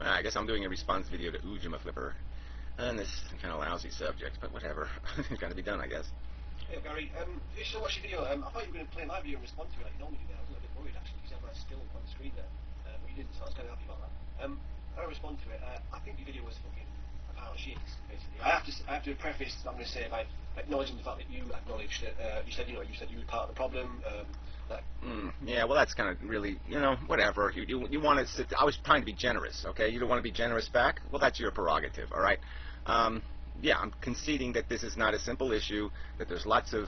I guess I'm doing a response video to Ujima Flipper on this kind of lousy subject, but whatever. It's got to be done, I guess. Hey, Gary, you still watch the video? I thought you were going to play my video and respond to it like you normally do there. I was a little bit worried, actually, because you had my still on the screen there. But you didn't, so I was kind of happy about that. I'll respond to it. I think the video was fucking a pile of shit, basically. I have to preface what I'm going to say by acknowledging the fact that you acknowledged that, you said you were part of the problem. Yeah, well, that's kind of really, whatever. You want to sit. I was trying to be generous, okay? You don't want to be generous back? Well, that's your prerogative, all right? Yeah, I'm conceding that this is not a simple issue, that there's lots of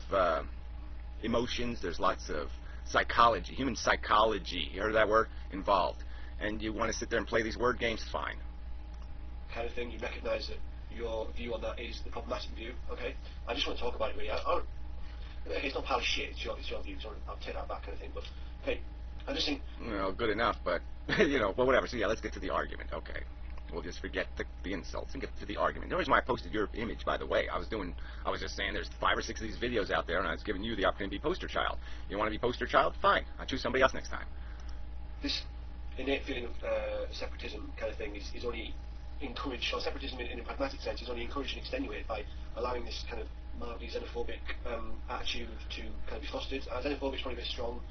emotions, there's lots of psychology, human psychology, you heard that word, involved. And you want to sit there and play these word games, fine. Kind of thing, you recognise that your view on that is the problematic view, okay? I just want to talk about it, really. Okay, it's not a pile of shit, it's your view, so I'll take that back, kind of thing, but, okay, I just think... Well, good enough, but, well, whatever, so yeah, let's get to the argument, okay. We'll just forget the insults and get to the argument. The reason why I posted your image, by the way, I was just saying there's 5 or 6 of these videos out there, and I was giving you the opportunity to be poster child. You want to be poster child? Fine. I'll choose somebody else next time. This innate feeling of separatism kind of thing is only encouraged, or separatism in a pragmatic sense is only encouraged and extenuated by allowing this kind of mildly xenophobic attitude to kind of be fostered. Xenophobic is probably a bit strong.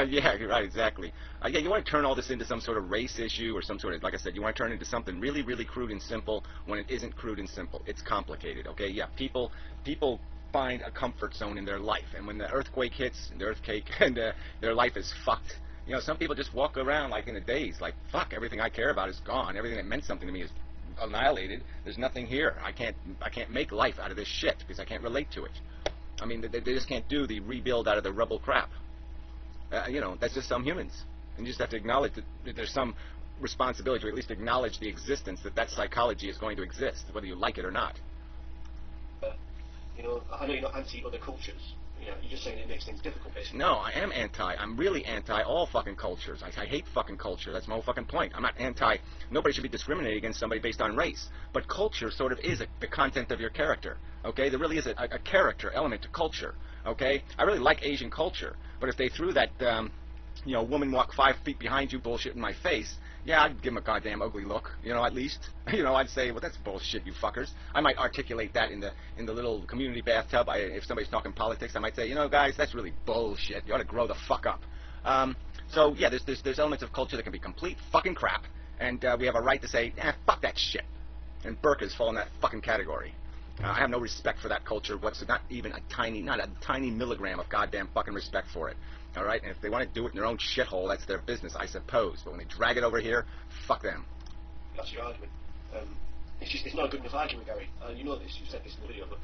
Yeah, you're right, exactly. Yeah, you want to turn all this into some sort of race issue or some sort of, like I said, you want to turn it into something really, really crude and simple when it isn't crude and simple. It's complicated, okay? Yeah, people find a comfort zone in their life, and when the earthquake hits, and their life is fucked. Some people just walk around like in a daze, like, fuck, everything I care about is gone. Everything that meant something to me is annihilated. There's nothing here. I can't make life out of this shit because I can't relate to it. I mean, they just can't do the rebuild out of the rubble crap. That's just some humans. And you just have to acknowledge that there's some responsibility, or at least acknowledge the existence that psychology is going to exist, whether you like it or not. I know you're not anti other cultures. You're just saying it makes things difficult, basically. No, I am anti. I'm really anti all fucking cultures. I hate fucking culture. That's my whole fucking point. I'm not anti. Nobody should be discriminating against somebody based on race. But culture sort of is the content of your character. Okay? There really is a character element to culture. Okay? I really like Asian culture. But if they threw that, woman walk 5 feet behind you bullshit in my face, yeah, I'd give them a goddamn ugly look, at least. I'd say, well, that's bullshit, you fuckers. I might articulate that in the little community bathtub. If somebody's talking politics, I might say, guys, that's really bullshit. You ought to grow the fuck up. So, yeah, there's elements of culture that can be complete fucking crap, and we have a right to say, fuck that shit. And burkas fall in that fucking category. I have no respect for that culture whatsoever, not a tiny milligram of goddamn fucking respect for it. All right, and if they want to do it in their own shithole, that's their business, I suppose. But when they drag it over here, fuck them. That's your argument. It's not a good enough argument, Gary. You know this. You said this in the video, but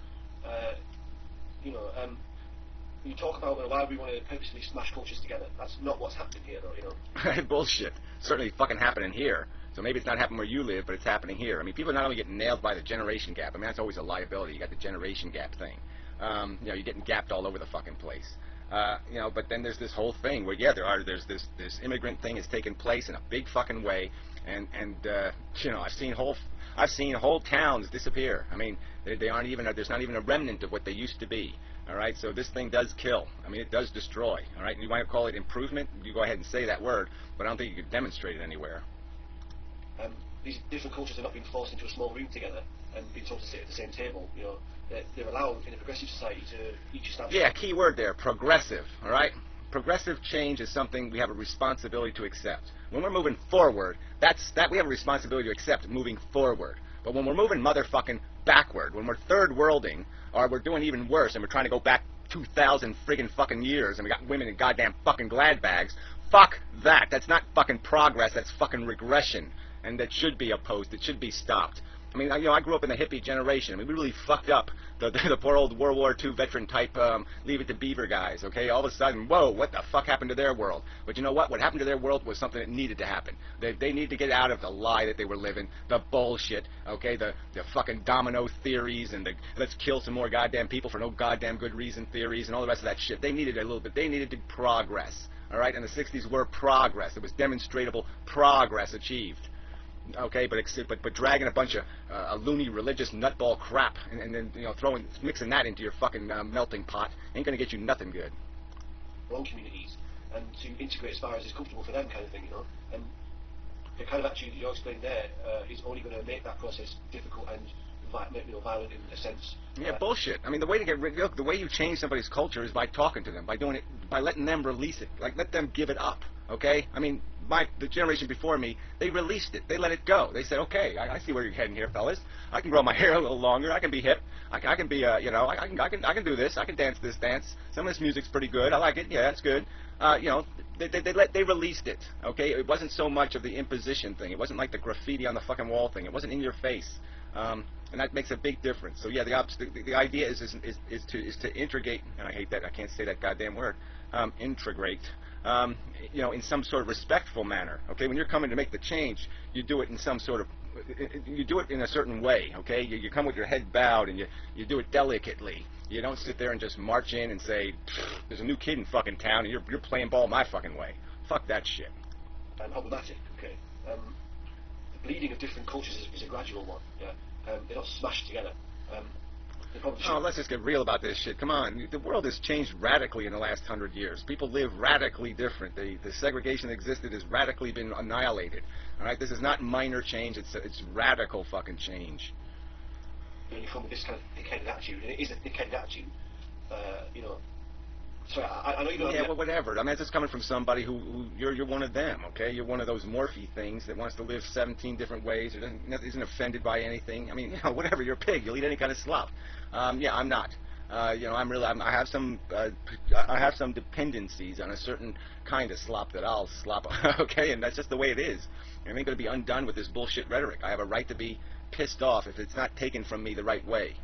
you talk about why we want to purposely smash cultures together. That's not what's happening here, though. Bullshit. Certainly fucking happening here. So maybe it's not happening where you live, but it's happening here. I mean, people not only get nailed by the generation gap. I mean, that's always a liability. You got the generation gap thing. You're getting gapped all over the fucking place. But then there's this whole thing where, yeah, there's this immigrant thing is taking place in a big fucking way, and I've seen whole towns disappear. I mean, there's not even a remnant of what they used to be. All right, so this thing does kill. I mean, it does destroy. All right, and you want to call it improvement? You go ahead and say that word, but I don't think you can demonstrate it anywhere. These different cultures are not being forced into a small room together and being told to sit at the same table. They're allowed in a progressive society to each establish... Yeah, key word there, progressive, all right? Progressive change is something we have a responsibility to accept. When we're moving forward, we have a responsibility to accept moving forward. But when we're moving motherfucking backward, when we're third worlding, or we're doing even worse and we're trying to go back 2,000 friggin' fucking years and we got women in goddamn fucking glad bags, fuck that. That's not fucking progress, that's fucking regression. And that should be opposed, it should be stopped. I mean, I grew up in the hippie generation. I mean, we really fucked up the poor old World War II veteran type Leave It to Beaver guys, okay? All of a sudden, whoa, what the fuck happened to their world? But you know what? What happened to their world was something that needed to happen. They need to get out of the lie that they were living, the bullshit, okay? The fucking domino theories and the let's kill some more goddamn people for no goddamn good reason theories and all the rest of that shit. They needed a little bit. They needed to progress, all right? And the 60s were progress. It was demonstrable progress achieved. Okay, but dragging a bunch of loony religious nutball crap and then mixing that into your fucking melting pot ain't gonna get you nothing good. Their own communities and to integrate as far as is comfortable for them, kind of thing, And the kind of attitude that you're explaining there is only going to make that process difficult and violent in a sense. Yeah, bullshit. I mean, the way to get rid, look, the way you change somebody's culture is by talking to them, by doing it, by letting them release it, like let them give it up. Okay? I mean, the generation before me, they released it. They let it go. They said, okay, I see where you're heading here, fellas. I can grow my hair a little longer. I can be hip. I can be, you know, I can do this. I can dance this dance. Some of this music's pretty good. I like it. Yeah, it's good. You know, they released it. Okay? It wasn't so much of the imposition thing. It wasn't like the graffiti on the fucking wall thing. It wasn't in your face. And that makes a big difference. So yeah, the idea is to integrate, and I hate that, I can't say that goddamn word, integrate, you know, in some sort of respectful manner. Okay, when you're coming to make the change, you do it in some sort of, you do it in a certain way. Okay, you come with your head bowed and you do it delicately. You don't sit there and just march in and say, there's a new kid in fucking town and you're playing ball my fucking way. Fuck that shit. Problematic. Okay. The bleeding of different cultures is a gradual one. Yeah. They're not smashed together. Oh, let's just get real about this shit. Come on. The world has changed radically in the last 100 years. People live radically different. The segregation that existed has radically been annihilated. All right? This is not minor change. It's radical fucking change. When you come with this kind of thick-headed attitude, and it is a thick-headed attitude, you know. Sorry, I know you don't. Yeah, well, whatever. I mean, it's just coming from somebody who you're one of them, okay? You're one of those Morphe things that wants to live 17 different ways, or isn't offended by anything. I mean, you know, whatever. You're a pig. You'll eat any kind of slop. Yeah, I'm not. You know, I have some dependencies on a certain kind of slop that I'll slop. Okay, and that's just the way it is. I ain't going to be undone with this bullshit rhetoric. I have a right to be pissed off if it's not taken from me the right way.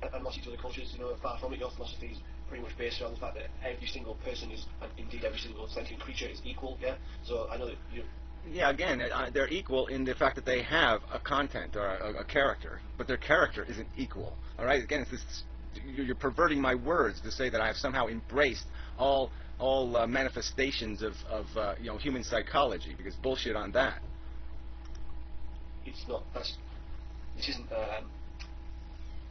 And most of the other cultures, you know, far from it, your philosophy is pretty much based around the fact that every single person is, and indeed every single sentient creature is equal, yeah? So I know that you... Yeah, again, they're equal in the fact that they have a content or a character, but their character isn't equal, all right? Again, it's this, you're perverting my words to say that I have somehow embraced all manifestations of you know, human psychology, because bullshit on that. This isn't...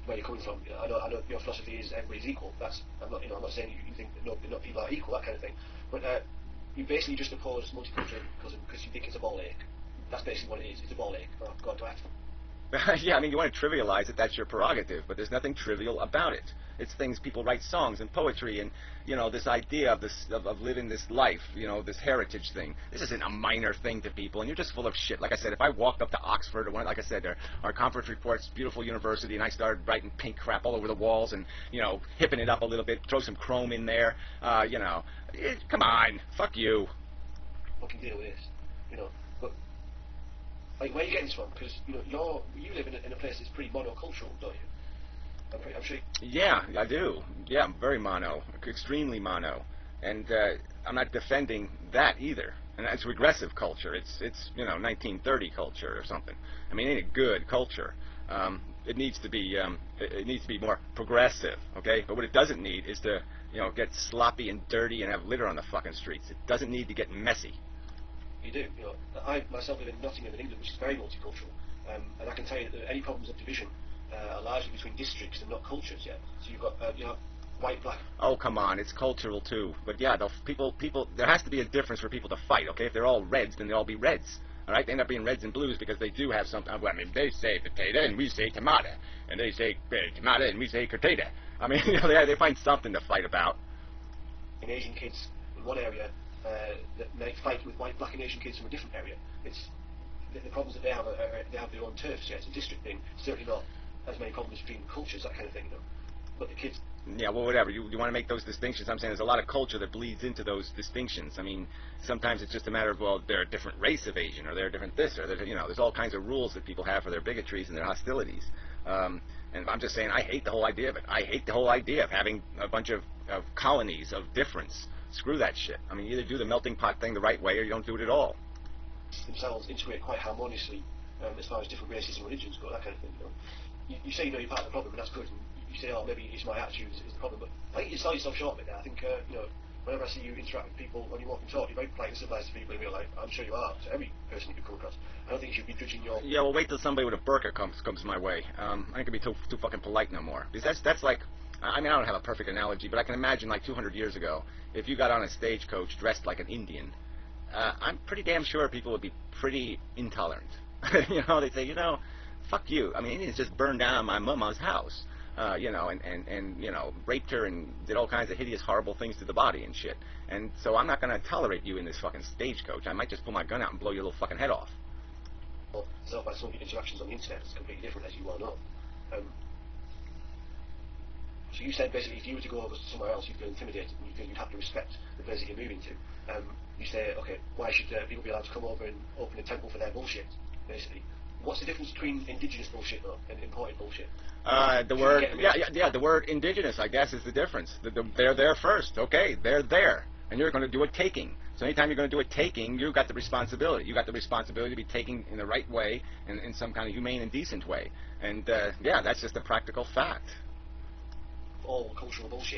where you're coming from. I know your philosophy is everybody's equal. I'm not saying you think that not people are equal, that kind of thing. But you basically just oppose multiculturalism because you think it's a ball ache. That's basically what it is. It's a ball ache. Oh, God, do I have to... Yeah, I mean, you want to trivialize it, that's your prerogative, but there's nothing trivial about it. It's things people write songs and poetry and, you know, this idea of living this life, you know, this heritage thing. This isn't a minor thing to people, and you're just full of shit. Like I said, if I walked up to Oxford, or like I said, our conference reports, beautiful university, and I started writing pink crap all over the walls and, you know, hipping it up a little bit, throw some chrome in there, you know, come on, fuck you. Fucking deal with this, you know. But like, where are you getting this from? Because you know, you live in a place that's pretty monocultural, don't you? I'm sure. Yeah, I do. Yeah, I'm very mono, extremely mono, and I'm not defending that either. And it's regressive culture. It's you know, 1930 culture or something. I mean, it ain't a good culture. It needs to be more progressive, okay? But what it doesn't need is to, you know, get sloppy and dirty and have litter on the fucking streets. It doesn't need to get messy. You do. You know, I myself live in Nottingham in England, which is very multicultural, and I can tell you that any problems of division are largely between districts and not cultures. Yeah. So you've got you know, white, black. Oh, come on, it's cultural too. But yeah, people, there has to be a difference for people to fight. Okay, if they're all reds, then they'll all be reds. All right, they end up being reds and blues because they do have something. Well, I mean, they say potato and we say tomato, and they say tomato and we say potato. I mean, you know, they find something to fight about. In Asian kids in one area that may fight with white, black, and Asian kids from a different area. It's the problems that they have their own turfs. Yeah, it's a district thing. Certainly not as many problems between cultures, that kind of thing, you know. But the kids... Yeah, well, whatever. You want to make those distinctions. I'm saying there's a lot of culture that bleeds into those distinctions. I mean, sometimes it's just a matter of, well, they're a different race of Asian, or they're a different this, or you know, there's all kinds of rules that people have for their bigotries and their hostilities. And I'm just saying, I hate the whole idea of it. I hate the whole idea of having a bunch of colonies of difference. Screw that shit. I mean, you either do the melting pot thing the right way, or you don't do it at all. Themselves integrate quite harmoniously as far as different races and religions go, that kind of thing, you know. You say, you know, you're part of the problem, and that's good. And you say, oh, maybe it's my attitude is the problem. But I think you sell yourself short a bit there. I think, you know, whenever I see you interact with people when you walk and talk, you're very polite and civilized to people in real life. I'm sure you are, to every person you come across. I don't think you should be judging your... Yeah, well, wait till somebody with a burqa comes my way. I ain't gonna be too fucking polite no more. Because that's like... I mean, I don't have a perfect analogy, but I can imagine like 200 years ago, if you got on a stagecoach dressed like an Indian, I'm pretty damn sure people would be pretty intolerant. You know, they'd say, you know, fuck you. I mean, Indians just burned down my mama's house, you know, and you know, raped her and did all kinds of hideous, horrible things to the body and shit. And so I'm not going to tolerate you in this fucking stagecoach. I might just pull my gun out and blow your little fucking head off. Well, so by some of your interactions on the internet, it's completely different, as you well know. So you said basically if you were to go over somewhere else, you'd feel intimidated and you'd have to respect the place that you're moving to. You say, okay, why should people be allowed to come over and open a temple for their bullshit, basically? What's the difference between indigenous bullshit, though, and imported bullshit? The word, the word indigenous, I guess, is the difference. They're there first. Okay, they're there. And you're going to do a taking. So anytime you're going to do a taking, you've got the responsibility. You've got the responsibility to be taking in the right way and in some kind of humane and decent way. And, yeah, that's just a practical fact. All cultural bullshit.